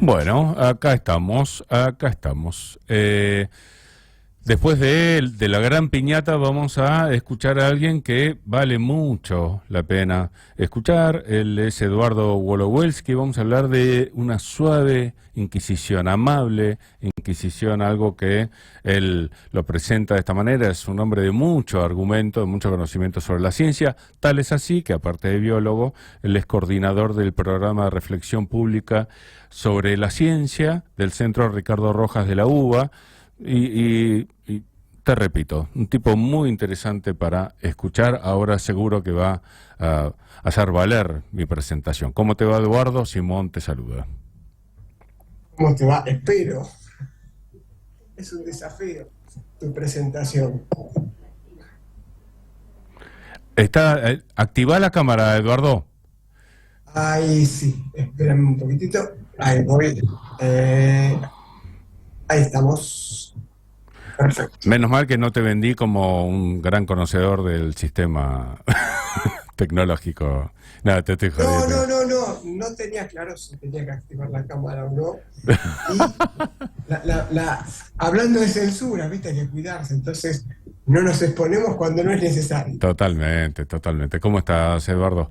Bueno, acá estamos, acá estamos. Después de la gran piñata vamos a escuchar a alguien que vale mucho la pena escuchar. Él es Eduardo Wolowelsky. Vamos a hablar de una suave inquisición, amable inquisición, algo que él lo presenta de esta manera. Es un hombre de mucho argumento, de mucho conocimiento sobre la ciencia. Tal es así que, aparte de biólogo, él es coordinador del programa de reflexión pública sobre la ciencia del Centro Ricardo Rojas de la UBA. Y te repito, un tipo muy interesante para escuchar. Ahora seguro que va a hacer valer mi presentación. ¿Cómo te va, Eduardo? Simón te saluda. ¿Cómo te va? Espero. Es un desafío tu presentación. Activa la cámara, Eduardo. Ahí sí, espérame un poquitito. Ahí voy. Ahí estamos. Perfecto. Menos mal que no te vendí como un gran conocedor del sistema tecnológico. Nada, te estoy No, jodiendo. no, no, no. No tenía claro si tenía que activar la cámara o no. Y hablando de censura, viste, hay que cuidarse. Entonces, no nos exponemos cuando no es necesario. Totalmente, totalmente. ¿Cómo estás, Eduardo?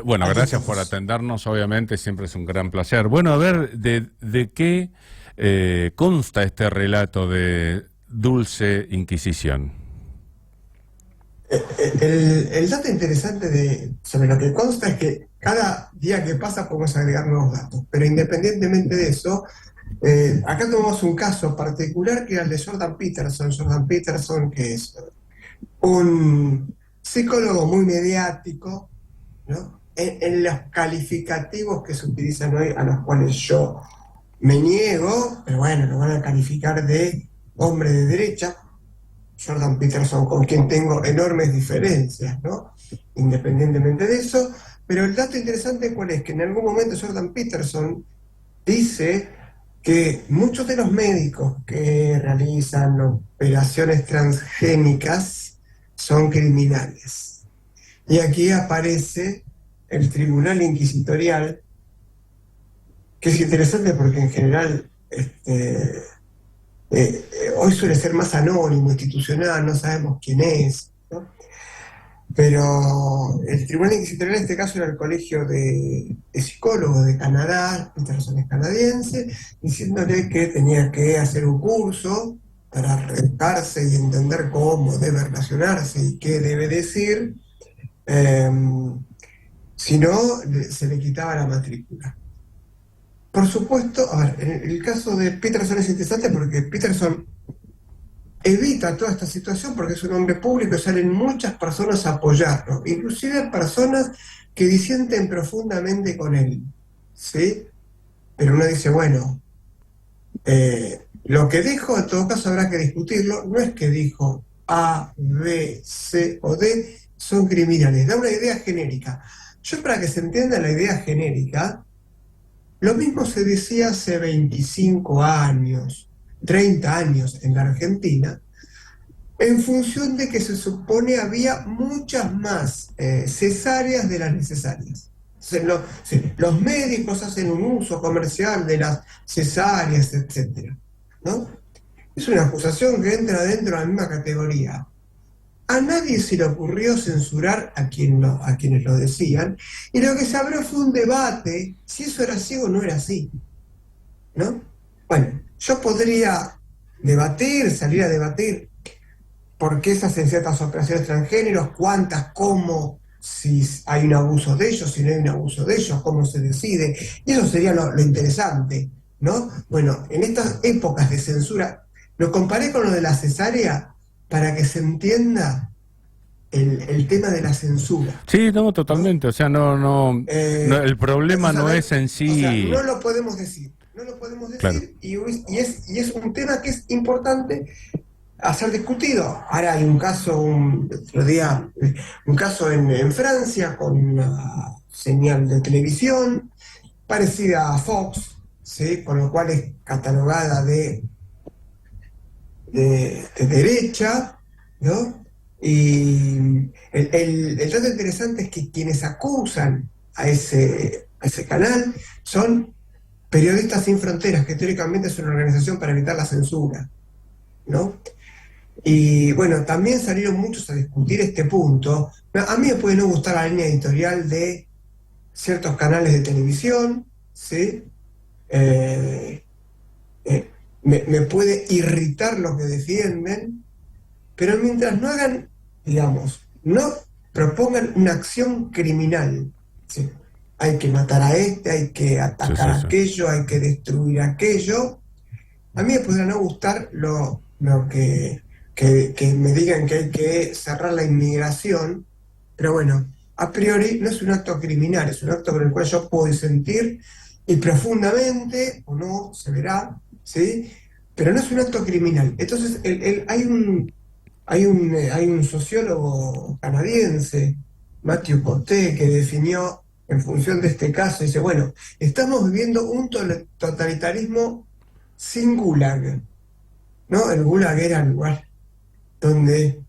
Bueno, Aquí gracias por estamos. atendernos, obviamente, siempre es un gran placer. Bueno, a ver, ¿de qué consta este relato de Dulce Inquisición? El dato interesante sobre lo que consta es que cada día que pasa podemos agregar nuevos datos, pero independientemente de eso, acá tomamos un caso particular que era el de Jordan Peterson. Jordan Peterson, que es un psicólogo muy mediático, ¿no? En los calificativos que se utilizan hoy, a los cuales yo me niego, pero bueno, lo van a calificar de hombre de derecha. Jordan Peterson, con quien tengo enormes diferencias, ¿no? Independientemente de eso. Pero el dato interesante, ¿cuál es? Que en algún momento Jordan Peterson dice que muchos de los médicos que realizan operaciones transgénicas son criminales. Y aquí aparece el Tribunal Inquisitorial, que es interesante porque en general hoy suele ser más anónimo, institucional, no sabemos quién es, ¿no? Pero el Tribunal Inquisitorial en este caso era el Colegio de Psicólogos de Canadá, Peterson es canadiense, diciéndole que tenía que hacer un curso para reeducarse y entender cómo debe relacionarse y qué debe decir, eh, si no se le quitaba la matrícula. Por supuesto, a ver, en el caso de Peterson es interesante porque Peterson evita toda esta situación porque es un hombre público y salen muchas personas a apoyarlo, inclusive personas que disienten profundamente con él, ¿sí? Pero uno dice, bueno, lo que dijo, en todo caso habrá que discutirlo, no es que dijo A, B, C o D son criminales, da una idea genérica. Yo, para que se entienda la idea genérica, lo mismo se decía hace 25 años, 30 años en la Argentina, en función de que se supone había muchas más cesáreas de las necesarias. Los médicos hacen un uso comercial de las cesáreas, etcétera, ¿no? Es una acusación que entra dentro de la misma categoría. A nadie se le ocurrió censurar a quienes lo decían, y lo que se abrió fue un debate si eso era así o no era así, ¿no? Bueno, yo podría debatir, salir a debatir por qué se hacen ciertas operaciones transgéneros, cuántas, cómo, si hay un abuso de ellos, si no hay un abuso de ellos, cómo se decide. Y eso sería lo interesante, ¿no? Bueno, en estas épocas de censura, lo comparé con lo de la cesárea para que se entienda el tema de la censura, Sí, no, ¿no? totalmente. O sea, no, el problema Entonces, a no ver, es en o sea, no sí. lo podemos decir, no lo podemos Claro. decir y es un tema que es importante a ser discutido. Ahora hay un caso, otro día, un caso en Francia con una señal de televisión parecida a Fox, ¿sí? Con lo cual es catalogada de derecha, ¿no? Y el dato interesante es que quienes acusan a ese canal son Periodistas Sin Fronteras, que teóricamente es una organización para evitar la censura, ¿no? Y bueno, también salieron muchos a discutir este punto. A mí me puede no gustar la línea editorial de ciertos canales de televisión, ¿sí? Eh, me puede irritar lo que defienden, pero mientras no hagan, digamos, no propongan una acción criminal, ¿sí? Hay que matar a este, hay que Sí, atacar sí, sí. aquello, hay que destruir aquello. A mí me podrá no gustar lo que me digan que hay que cerrar la inmigración, pero bueno, a priori no es un acto criminal, es un acto con el cual yo puedo disentir y profundamente, o no, se verá, ¿sí? Pero no es un acto criminal. Entonces, hay un sociólogo canadiense, Matthew Coté, que definió en función de este caso, dice, bueno, estamos viviendo un totalitarismo sin gulag, ¿no? El gulag era el lugar donde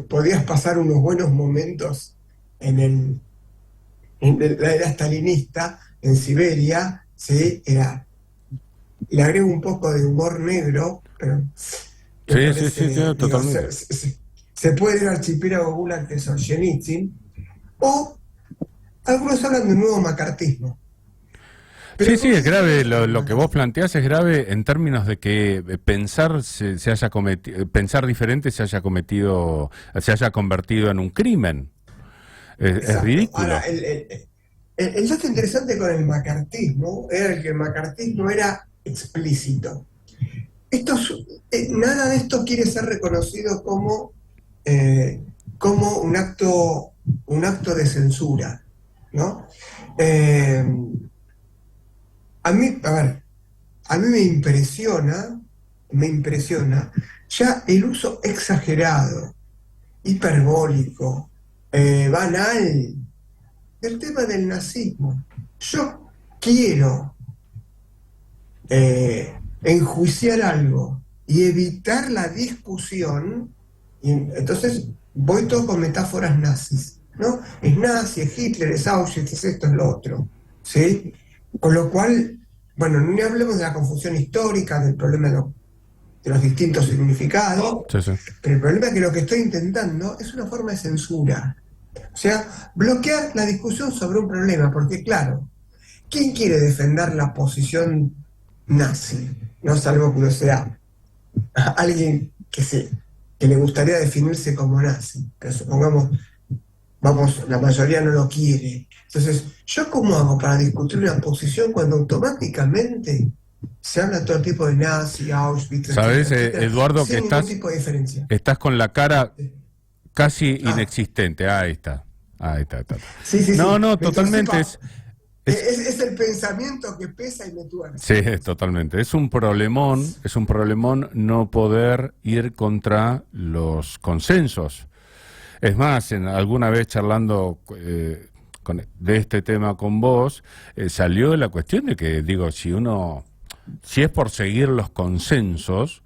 podías pasar unos buenos momentos en, la era stalinista, en Siberia, ¿sí? Le agrego un poco de humor negro, pero me Sí, sí, sí, parece, sí, digo, totalmente. se puede ir al archipiélago gulag de Solzhenitsyn, o algunos hablan de un nuevo macartismo. Sí, Pero sí, como es ese no grave. es un Lo que vos macartismo. planteás es grave en términos de que pensar se haya cometido, pensar diferente se haya convertido en un crimen. Es Exacto. Ahora, ridículo. el dato interesante con el macartismo era el que el macartismo era explícito. Esto nada de esto quiere ser reconocido eh, como un acto de censura, ¿no? Eh, a ver, a mí me impresiona ya el uso exagerado, hiperbólico, banal del tema del nazismo. Yo quiero enjuiciar algo y evitar la discusión, y entonces voy todo con metáforas nazis, ¿no? Es nazi, es Hitler, es Auschwitz, es esto, es lo otro, ¿sí? Con lo cual, bueno, ni hablemos de la confusión histórica, del problema de los distintos significados, Sí, sí. pero el problema es que lo que estoy intentando es una forma de censura. O sea, bloquear la discusión sobre un problema, porque claro, ¿quién quiere defender la posición nazi? No salvo que uno sea alguien que le gustaría definirse como nazi, pero supongamos, vamos, la mayoría no lo quiere. Entonces, ¿yo cómo hago para discutir una posición cuando automáticamente se habla todo tipo de nazi, Auschwitz, Sabes, etcétera, etcétera, Eduardo, que sin ningún tipo de diferencia? estás con la cara casi Ah, inexistente. Ahí está. Ahí está, está, está. sí, sí, No, sí, no, me torcí totalmente es, es el pensamiento que pesa y me sí, tuerce. totalmente. Es un problemón no poder ir contra los consensos. Es más, alguna vez charlando de este tema con vos, salió la cuestión de que, digo, si es por seguir los consensos,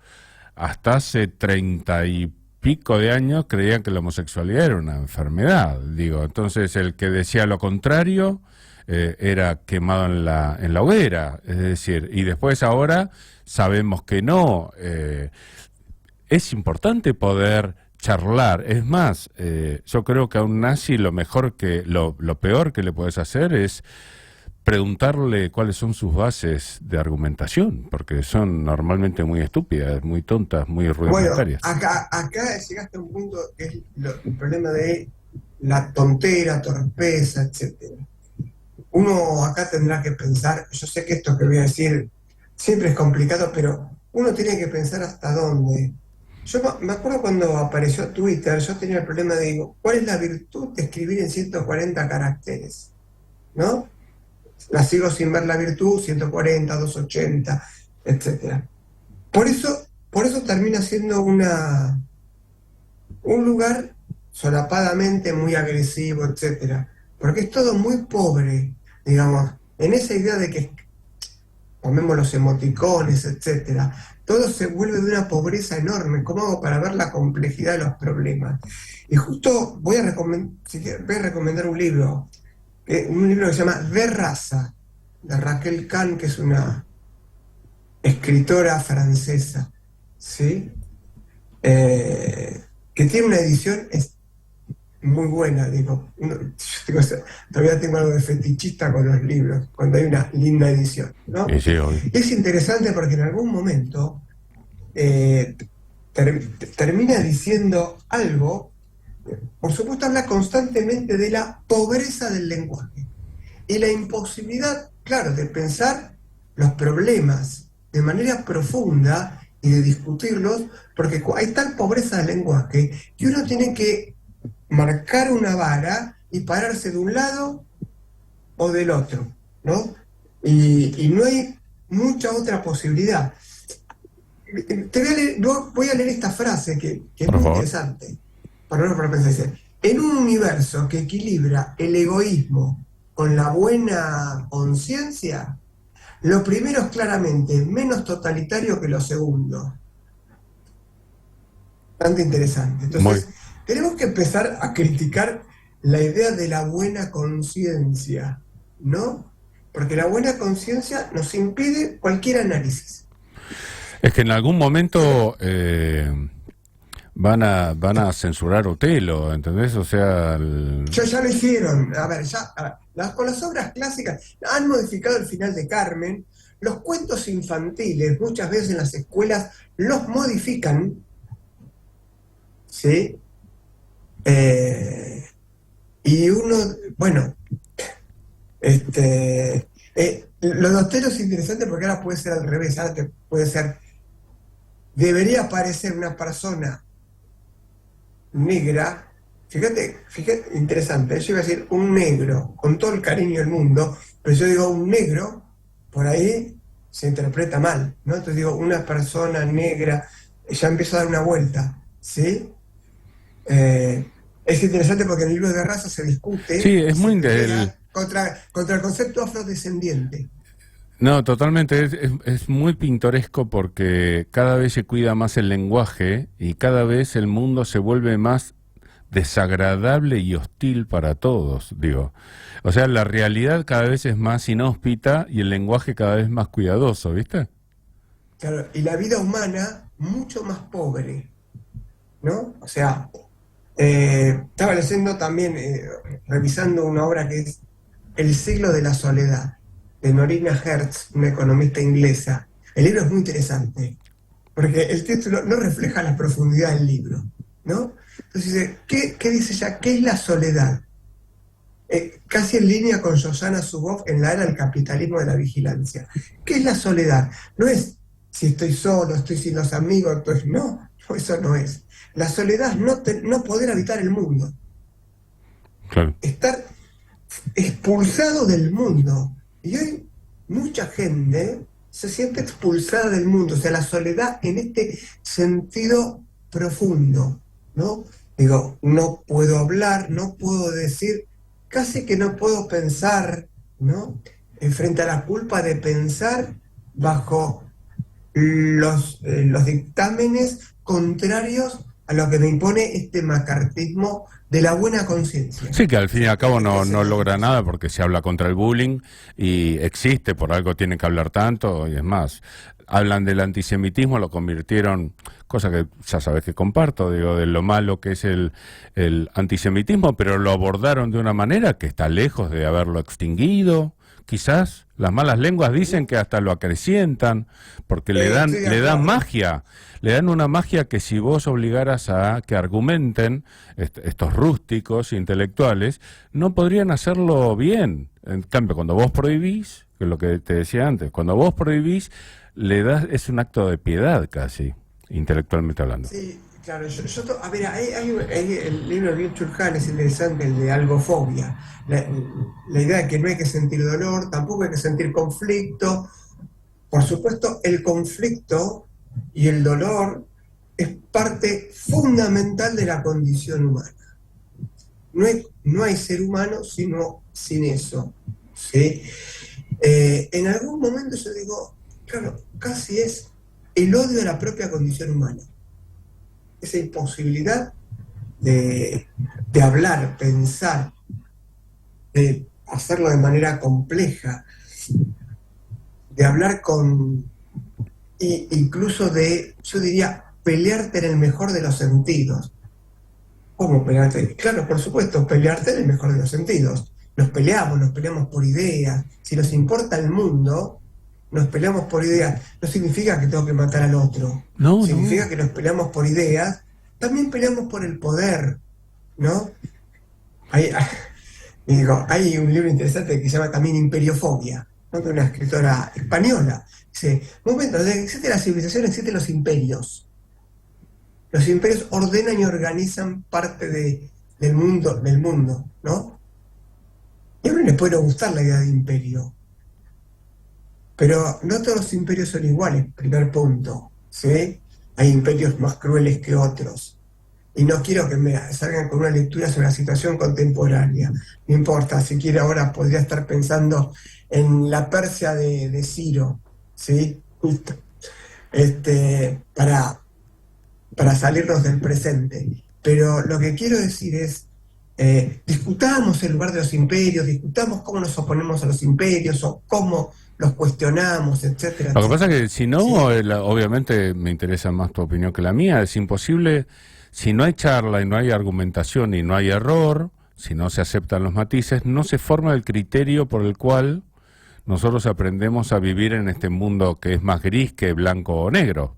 hasta hace 30 y pico de años creían que la homosexualidad era una enfermedad. Digo, entonces el que decía lo contrario era quemado en la hoguera. Es decir, y después ahora sabemos que no. Es importante poder charlar. Es más, yo creo que a un nazi lo peor que le puedes hacer es preguntarle cuáles son sus bases de argumentación, porque son normalmente muy estúpidas, muy tontas, muy Bueno, rudimentarias. acá llegaste a un punto que es el problema de la tontera, torpeza, etcétera. Uno acá tendrá que pensar, yo sé que esto que voy a decir siempre es complicado, pero uno tiene que pensar hasta dónde. Yo me acuerdo cuando apareció Twitter, yo tenía el problema de, digo, ¿cuál es la virtud de escribir en 140 caracteres? ¿No? La sigo sin ver la virtud, 140, 280, etcétera. Por eso termina siendo un lugar solapadamente muy agresivo, etcétera, porque es todo muy pobre, digamos, en esa idea de que ponemos los emoticones, etcétera, todo se vuelve de una pobreza enorme. ¿Cómo hago para ver la complejidad de los problemas? Y justo voy a recomendar un libro que se llama De Raza, de Raquel Kahn, que es una escritora francesa, ¿sí? Que tiene una edición muy buena, digo. Todavía tengo algo de fetichista con los libros, cuando hay una linda edición, ¿no? Sí, obvio. Es interesante porque en algún momento eh, termina diciendo algo, por supuesto habla constantemente de la pobreza del lenguaje y la imposibilidad, claro, de pensar los problemas de manera profunda y de discutirlos, porque hay tal pobreza del lenguaje que uno tiene que marcar una vara y pararse de un lado o del otro, ¿no? Y no hay mucha otra posibilidad. Voy a leer esta frase que es Por muy favor. interesante, para pensar. Dice, en un universo que equilibra el egoísmo con la buena conciencia, lo primero es claramente menos totalitario que lo segundo. Bastante interesante. Muy. Entonces, tenemos que empezar a criticar la idea de la buena conciencia, ¿no? Porque la buena conciencia nos impide cualquier análisis. Es que en algún momento van a censurar Otelo, ¿entendés? O sea, Ya lo hicieron. A ver, con las obras clásicas han modificado el final de Carmen. Los cuentos infantiles, muchas veces en las escuelas, los modifican, ¿sí? Y uno, bueno, lo de Otelo es interesante porque ahora puede ser al revés. Ahora puede ser, debería parecer una persona negra. Fíjate, interesante. Yo iba a decir un negro, con todo el cariño del mundo, pero yo digo un negro, por ahí se interpreta mal, ¿no? Entonces digo una persona negra, ya empiezo a dar una vuelta, ¿sí? Es interesante porque en el libro de raza se sí, discute y es se muy pelea contra el concepto afrodescendiente. no, totalmente, es muy pintoresco porque cada vez se cuida más el lenguaje y cada vez el mundo se vuelve más desagradable y hostil para todos, digo. O sea, la realidad cada vez es más inhóspita y el lenguaje cada vez más cuidadoso, ¿viste? Claro, y la vida humana mucho más pobre, ¿no? O sea, estaba leyendo también, revisando una obra que es El siglo de la soledad, de Norina Hertz, una economista inglesa. El libro es muy interesante, porque el título no refleja la profundidad del libro, ¿no? Entonces dice, ¿qué dice ella? ¿Qué es la soledad? Casi en línea con Shoshana Zuboff en la era del capitalismo de la vigilancia. ¿Qué es la soledad? No es si estoy solo, estoy sin los amigos, entonces no, eso no es. La soledad es no poder habitar el mundo, Claro. estar expulsado del mundo. Y hoy mucha gente se siente expulsada del mundo, o sea, la soledad en este sentido profundo, ¿no? Digo, no puedo hablar, no puedo decir, casi que no puedo pensar, ¿no? Frente a la culpa de pensar bajo los dictámenes contrarios a lo que me impone este macartismo de la buena conciencia. Sí, que al fin y al cabo no, Ese no es el logra nada concepto. porque se habla contra el bullying y existe, por algo tienen que hablar tanto y es más. Hablan del antisemitismo, lo convirtieron, cosa que ya sabes que comparto, digo, de lo malo que es el antisemitismo, pero lo abordaron de una manera que está lejos de haberlo extinguido. Quizás las malas lenguas dicen que hasta lo acrecientan, porque Estoy de le dan acuerdo. magia, le dan una magia que si vos obligaras a que argumenten estos rústicos intelectuales, no podrían hacerlo bien. En cambio, cuando vos prohibís, que es lo que te decía antes, cuando vos prohibís, le das, es un acto de piedad casi, intelectualmente hablando. Sí, claro, a ver, el libro de Byung-Chul Han es interesante, el de algofobia. La idea de que no hay que sentir dolor, tampoco hay que sentir conflicto. Por supuesto, el conflicto y el dolor es parte fundamental de la condición humana. No hay ser humano sino sin eso, ¿sí? En algún momento yo digo, claro, casi es el odio a la propia condición humana, esa imposibilidad de hablar, pensar, de hacerlo de manera compleja. de hablar con, incluso de, yo diría, pelearte en el mejor de los sentidos. ¿Cómo pelearte? Claro, por supuesto, pelearte en el mejor de los sentidos. Nos peleamos por ideas. Si nos importa el mundo, nos peleamos por ideas. No significa que tengo que matar al otro. No, Significa no. que nos peleamos por ideas. También peleamos por el poder, ¿no? Hay, y digo, hay un libro interesante que se llama también Imperiofobia, ¿no? De una escritora española. Dice, momento, desde que existe la civilización existen los imperios. Los imperios ordenan y organizan parte del mundo, ¿no? Y a uno le puede no gustar la idea de imperio, pero no todos los imperios son iguales, primer punto, ¿sí? Hay imperios más crueles que otros. Y no quiero que me salgan con una lectura sobre la situación contemporánea. No importa, si quiere ahora podría estar pensando en la Persia de Ciro, ¿sí? Justo. Para salirnos del presente. Pero lo que quiero decir es, discutamos el lugar de los imperios, discutamos cómo nos oponemos a los imperios o cómo los cuestionamos, etcétera, Lo que pasa es etcétera. que si ¿Sí? no, obviamente me interesa más tu opinión que la mía. Es imposible, si no hay charla y no hay argumentación y no hay error, si no se aceptan los matices, no se forma el criterio por el cual nosotros aprendemos a vivir en este mundo que es más gris que blanco o negro.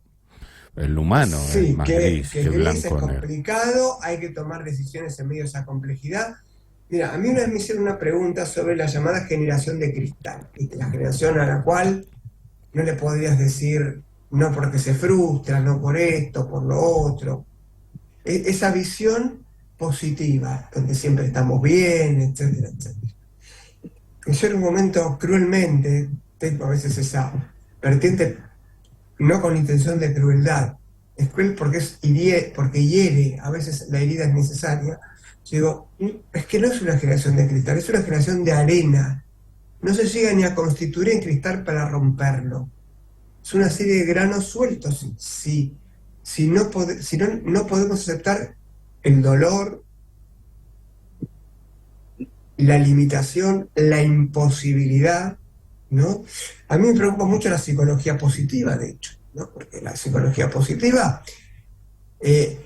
El humano es Sí, más que, gris que que gris es blanco o negro. complicado, hay que tomar decisiones en medio de esa complejidad. Mira, a mí una vez me hicieron una pregunta sobre la llamada generación de cristal, ¿viste? La generación a la cual no le podías decir no porque se frustra, no por esto, por lo otro. Esa visión positiva, donde siempre estamos bien, etcétera, etcétera. Yo en un momento cruelmente tengo a veces esa vertiente, no con intención de crueldad, es cruel porque, porque hiere, a veces la herida es necesaria. Yo digo, es que no es una generación de cristal, es una generación de arena. No se llega ni a constituir en cristal para romperlo. Es una serie de granos sueltos. Si no, no podemos aceptar el dolor, la limitación, la imposibilidad, ¿no? A mí me preocupa mucho la psicología positiva, de hecho, ¿no? Porque la psicología positiva eh,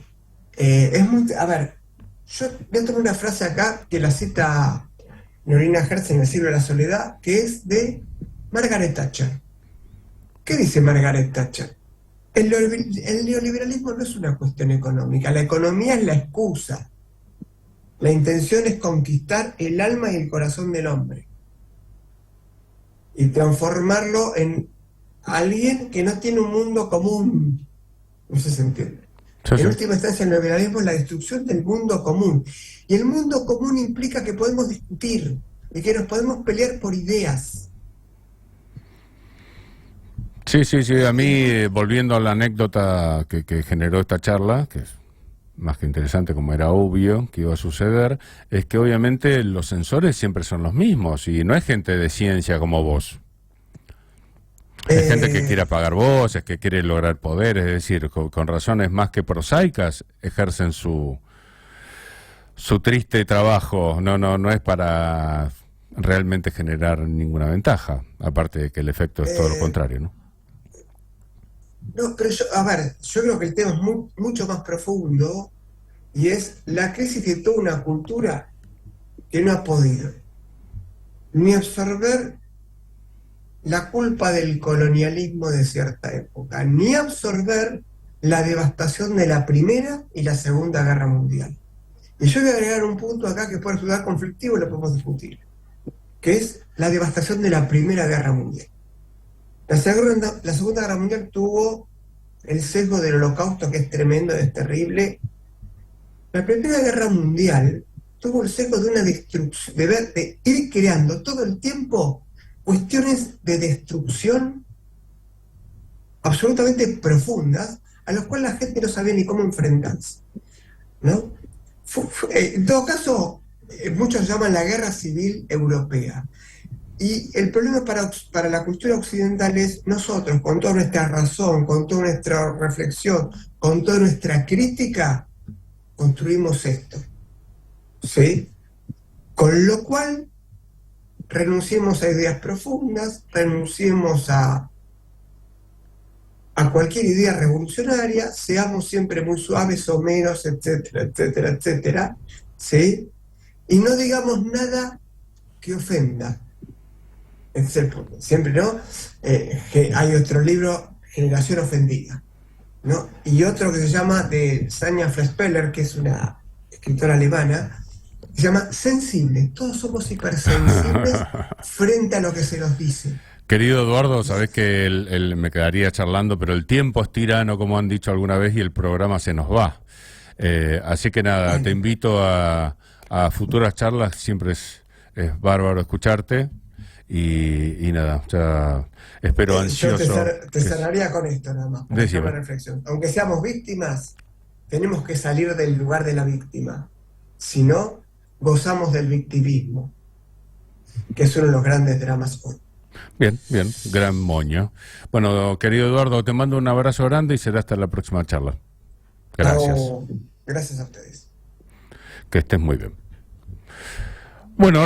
es muy... A ver, yo voy a tomar una frase acá que la cita Norina Hertz en El siglo de la soledad, que es de Margaret Thatcher. ¿Qué dice Margaret Thatcher? El neoliberalismo no es una cuestión económica, la economía es la excusa. La intención es conquistar el alma y el corazón del hombre y transformarlo en alguien que no tiene un mundo común. No sé si se entiende. Sí, En sí. última instancia, el neoliberalismo es la destrucción del mundo común. Y el mundo común implica que podemos discutir y que nos podemos pelear por ideas. Sí, sí, sí. A mí, El mundo, volviendo a la anécdota que generó esta charla, que es más que interesante, como era obvio que iba a suceder, es que obviamente los sensores siempre son los mismos y no es gente de ciencia como vos. Es gente que quiere eh, apagar voces, que quiere lograr poder, es decir, con razones más que prosaicas, ejercen su triste trabajo. No es para realmente generar ninguna ventaja, aparte de que el efecto es todo lo eh, contrario, ¿no? no, pero yo, a ver, yo creo que el tema es mucho más profundo y es la crisis de toda una cultura que no ha podido ni absorber la culpa del colonialismo de cierta época, ni absorber la devastación de la Primera y la Segunda Guerra Mundial. Y yo voy a agregar un punto acá que puede resultar conflictivo y lo podemos discutir, que es la devastación de la Primera Guerra Mundial. La Segunda Guerra Mundial tuvo el sesgo del Holocausto, que es tremendo, es terrible. La Primera Guerra Mundial tuvo el sesgo de una destrucción, de ir creando todo el tiempo cuestiones de destrucción absolutamente profundas a las cuales la gente no sabía ni cómo enfrentarse, ¿no? En todo caso, muchos llaman la guerra civil europea. Y el problema para la cultura occidental es nosotros, con toda nuestra razón, con toda nuestra reflexión, con toda nuestra crítica, construimos esto, ¿sí? Con lo cual renunciemos a ideas profundas, renunciemos a cualquier idea revolucionaria, seamos siempre muy suaves o menos, etcétera, etcétera, etcétera, ¿sí? Y no digamos nada que ofenda. Siempre, ¿no? Que hay otro libro, Generación Ofendida, ¿no? Y otro que se llama de Sanja Frespeller, que es una escritora alemana, se llama Sensible. Todos somos hipersensibles frente a lo que se nos dice. Querido Eduardo, sabés que me quedaría charlando, pero el tiempo es tirano, como han dicho alguna vez, y el programa se nos va. Así que nada, Bueno, te invito a futuras charlas, siempre es bárbaro escucharte, y nada, ya espero yo ansioso. te cerraría con esto nada más, para dejar una Decime. reflexión. Aunque seamos víctimas, tenemos que salir del lugar de la víctima. Si no, gozamos del victimismo, que es uno de los grandes dramas hoy. Bien, bien, gran moño. Bueno, querido Eduardo, te mando un abrazo grande y será hasta la próxima charla. Gracias, Gracias a ustedes. que estés muy bien. Bueno,